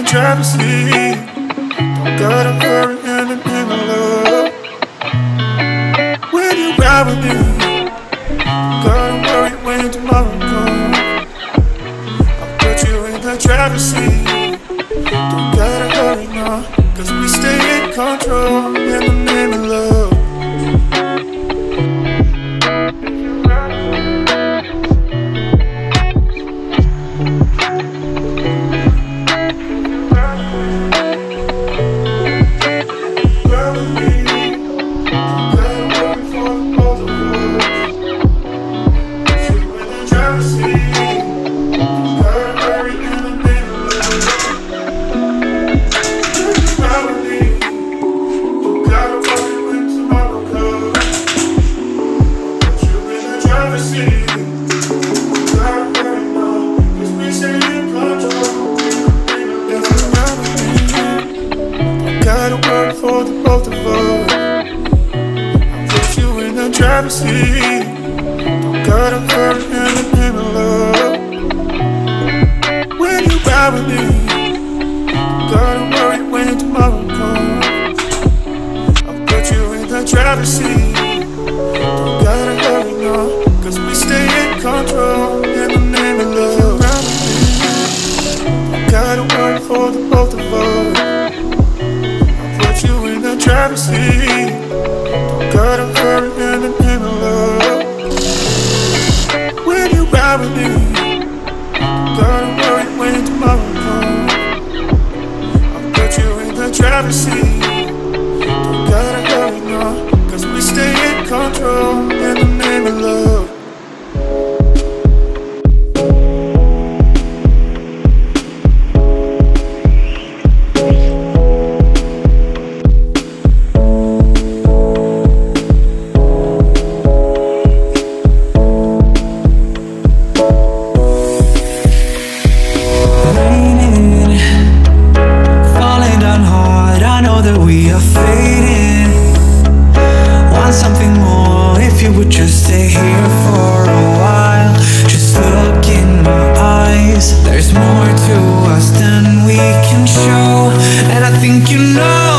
travesty. Don't gotta hurry in the love. When you ride with me, don't gotta worry when tomorrow comes. I'll put you in the travesty. Don't gotta hurry now, cause we stay in control in the name of love. For the both of us, I'll put you in the driver's seat. Don't gotta hurry in the love. When you ride with me, don't gotta worry when tomorrow comes. I'll put you in the driver's seat. Don't gotta hurry now, cause we stay in control in the name of love. Don't gotta worry for the both of us. You in the driver's seat. Don't gotta hurry in the love. When you ride with me, don't gotta worry when tomorrow comes. I'll put you in the driver's seat. Don't gotta hurry now, cause we stay in control in the name of love. We are fading. Want something more? If you would just stay here for a while, just look in my eyes. There's more to us than we can show, and I think you know.